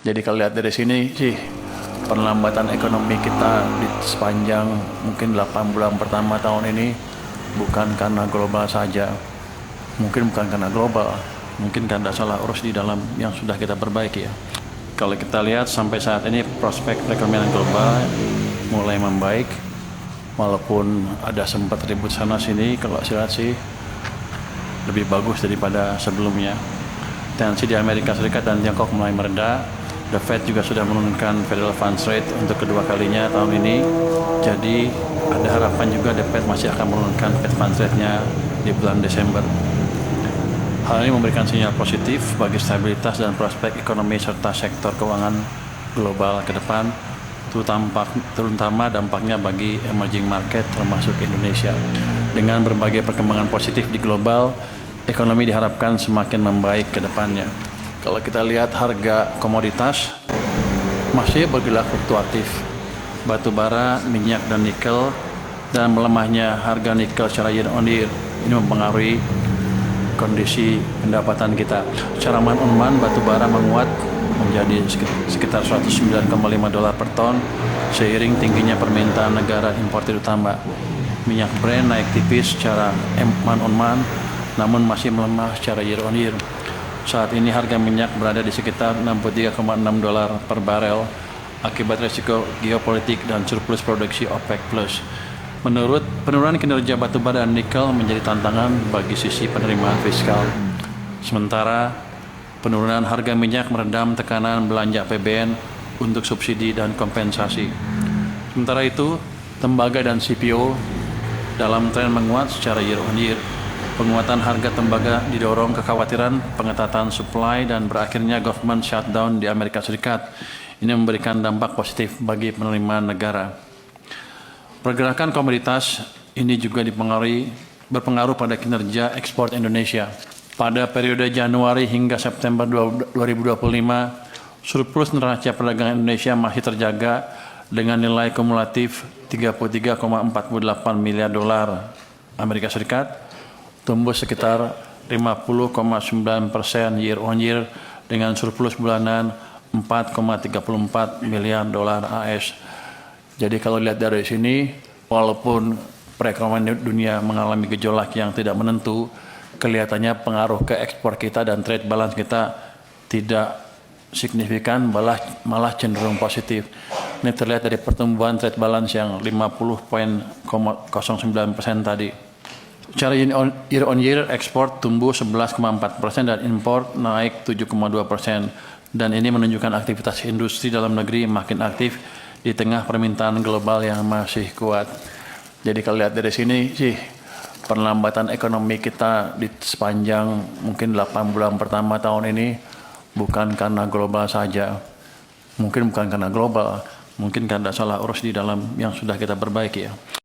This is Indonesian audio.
Jadi kalau lihat dari sini sih, perlambatan ekonomi kita di sepanjang mungkin 8 bulan pertama tahun ini bukan karena global saja. Mungkin bukan karena global, mungkin karena salah urus di dalam yang sudah kita perbaiki ya. Kalau kita lihat sampai saat ini prospek perekonomian global mulai membaik, walaupun ada sempat ribut sana sini. Kalau saya lihat sih lebih bagus daripada sebelumnya. Tensi di Amerika Serikat dan Tiongkok mulai mereda. The Fed juga sudah menurunkan Federal Funds Rate untuk kedua kalinya tahun ini. Jadi ada harapan juga The Fed masih akan menurunkan Fed Funds Rate-nya di bulan Desember. Hal ini memberikan sinyal positif bagi stabilitas dan prospek ekonomi serta sektor keuangan global ke depan, terutama dampaknya bagi emerging market termasuk Indonesia. Dengan berbagai perkembangan positif di global, ekonomi diharapkan semakin membaik ke depannya. Kalau kita lihat harga komoditas masih bergerak fluktuatif. Batu bara, minyak, dan nikel, dan melemahnya harga nikel secara year on year ini mempengaruhi kondisi pendapatan kita. Secara month-on-month batu bara menguat menjadi sekitar 109,5 dolar per ton seiring tingginya permintaan negara importir utama. Minyak Brent naik tipis secara month-on-month namun masih melemah secara year on year. Saat ini harga minyak berada di sekitar 63,6 dolar per barel akibat resiko geopolitik dan surplus produksi OPEC+. Menurut penurunan kinerja batubara dan nikel menjadi tantangan bagi sisi penerimaan fiskal. Sementara penurunan harga minyak meredam tekanan belanja APBN untuk subsidi dan kompensasi. Sementara itu, tembaga dan CPO dalam tren menguat secara year on year. Penguatan harga tembaga didorong kekhawatiran pengetatan supply dan berakhirnya government shutdown di Amerika Serikat. Ini memberikan dampak positif bagi penerimaan negara. Pergerakan komoditas ini juga berpengaruh pada kinerja ekspor Indonesia. Pada periode Januari hingga September 2025, surplus neraca perdagangan Indonesia masih terjaga dengan nilai kumulatif 33,48 miliar dolar Amerika Serikat, tumbuh sekitar 50,9% year on year dengan surplus bulanan 4,34 miliar dolar AS. Jadi kalau lihat dari sini, walaupun perekonomian dunia mengalami gejolak yang tidak menentu, kelihatannya pengaruh ke ekspor kita dan trade balance kita tidak signifikan, malah cenderung positif. Ini terlihat dari pertumbuhan trade balance yang 50,09% tadi. Secara year on year, ekspor tumbuh 11,4% dan impor naik 7,2%. Dan ini menunjukkan aktivitas industri dalam negeri makin aktif di tengah permintaan global yang masih kuat. Jadi kalau lihat dari sini sih, perlambatan ekonomi kita di sepanjang mungkin 8 bulan pertama tahun ini bukan karena global saja. Mungkin bukan karena global, mungkin karena salah urus di dalam yang sudah kita perbaiki ya.